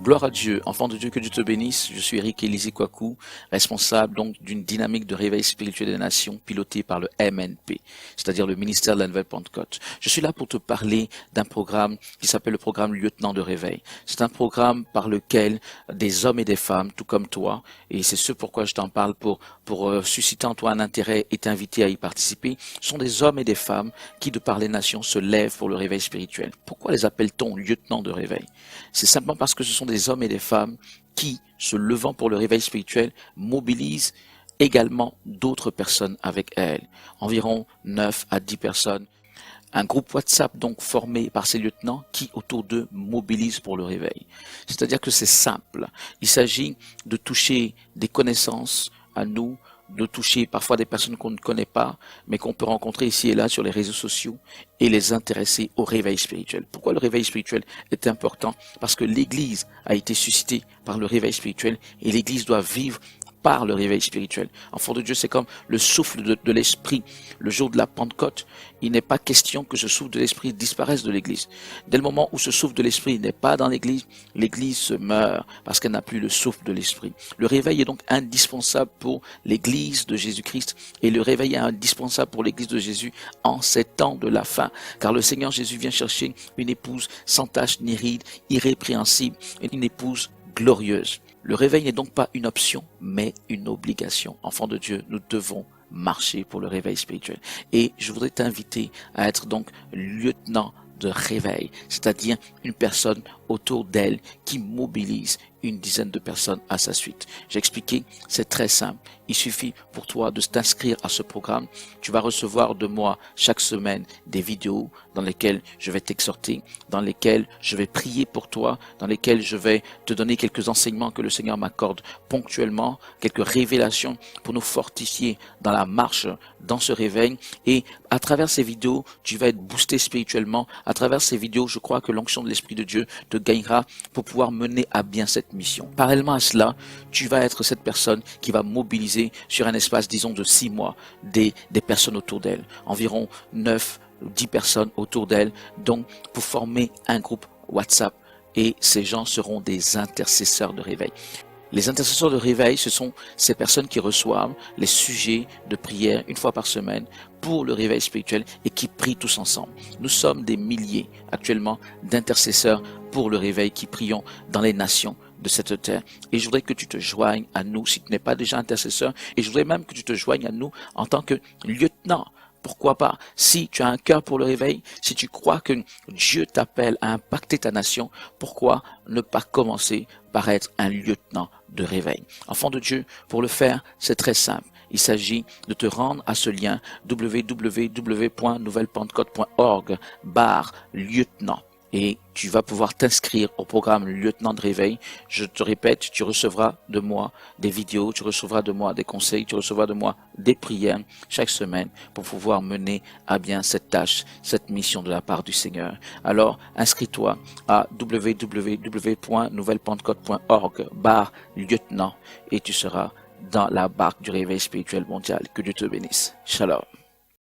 Gloire à Dieu, enfant de Dieu, que Dieu te bénisse. Je suis Eric Élisée Kouakou, responsable donc d'une dynamique de réveil spirituel des nations pilotée par le MNP, c'est-à-dire le ministère de la Nouvelle Pentecôte. Je suis là pour te parler d'un programme qui s'appelle le programme Lieutenant de Réveil. C'est un programme par lequel des hommes et des femmes, tout comme toi, et c'est ce pourquoi je t'en parle pour susciter en toi un intérêt et t'inviter à y participer, sont des hommes et des femmes qui, de par les nations, se lèvent pour le réveil spirituel. Pourquoi les appelle-t-on lieutenants de réveil? C'est simplement parce que ce sont des hommes et des femmes qui, se levant pour le réveil spirituel, mobilisent également d'autres personnes avec elles. Environ 9 à 10 personnes. Un groupe WhatsApp donc formé par ces lieutenants qui autour d'eux mobilisent pour le réveil. C'est-à-dire que c'est simple. Il s'agit de toucher des connaissances à nous, de toucher parfois des personnes qu'on ne connaît pas, mais qu'on peut rencontrer ici et là sur les réseaux sociaux et les intéresser au réveil spirituel. Pourquoi le réveil spirituel est important? Parce que l'Église a été suscitée par le réveil spirituel et l'Église doit vivre par le réveil spirituel. Enfant de Dieu, c'est comme le souffle de l'Esprit. Le jour de la Pentecôte, il n'est pas question que ce souffle de l'Esprit disparaisse de l'Église. Dès le moment où ce souffle de l'Esprit n'est pas dans l'Église, l'Église se meurt parce qu'elle n'a plus le souffle de l'Esprit. Le réveil est donc indispensable pour l'Église de Jésus-Christ et le réveil est indispensable pour l'Église de Jésus en ces temps de la fin. Car le Seigneur Jésus vient chercher une épouse sans tache ni ride, irrépréhensible, une épouse glorieuse. Le réveil n'est donc pas une option, mais une obligation. Enfant de Dieu, nous devons marcher pour le réveil spirituel. Et je voudrais t'inviter à être donc lieutenant de réveil, c'est-à-dire une personne autour d'elle qui mobilise une dizaine de personnes à sa suite. J'ai expliqué, c'est très simple. Il suffit pour toi de t'inscrire à ce programme. Tu vas recevoir de moi chaque semaine des vidéos dans lesquelles je vais t'exhorter, dans lesquelles je vais prier pour toi, dans lesquelles je vais te donner quelques enseignements que le Seigneur m'accorde ponctuellement, quelques révélations pour nous fortifier dans la marche, dans ce réveil. Et à travers ces vidéos, tu vas être boosté spirituellement. À travers ces vidéos, je crois que l'onction de l'Esprit de Dieu te gagnera pour pouvoir mener à bien cette mission. Parallèlement à cela, tu vas être cette personne qui va mobiliser sur un espace, disons, de 6 mois, des personnes autour d'elle. Environ 9 ou 10 personnes autour d'elle, donc pour former un groupe WhatsApp. Et ces gens seront des intercesseurs de réveil. Les intercesseurs de réveil, ce sont ces personnes qui reçoivent les sujets de prière une fois par semaine pour le réveil spirituel et qui prient tous ensemble. Nous sommes des milliers actuellement d'intercesseurs pour le réveil qui prions dans les nations de cette terre. Et je voudrais que tu te joignes à nous si tu n'es pas déjà intercesseur, et je voudrais même que tu te joignes à nous en tant que lieutenant. Pourquoi pas? Si tu as un cœur pour le réveil, si tu crois que Dieu t'appelle à impacter ta nation, pourquoi ne pas commencer par être un lieutenant de réveil? Enfant de Dieu, pour le faire, c'est très simple. Il s'agit de te rendre à ce lien www.nouvellepentecôte.org/lieutenant. Et tu vas pouvoir t'inscrire au programme Lieutenant de Réveil. Je te répète, tu recevras de moi des vidéos, tu recevras de moi des conseils, tu recevras de moi des prières chaque semaine pour pouvoir mener à bien cette tâche, cette mission de la part du Seigneur. Alors, inscris-toi à www.nouvellepentecôte.org/lieutenant et tu seras dans la barque du réveil spirituel mondial. Que Dieu te bénisse. Shalom.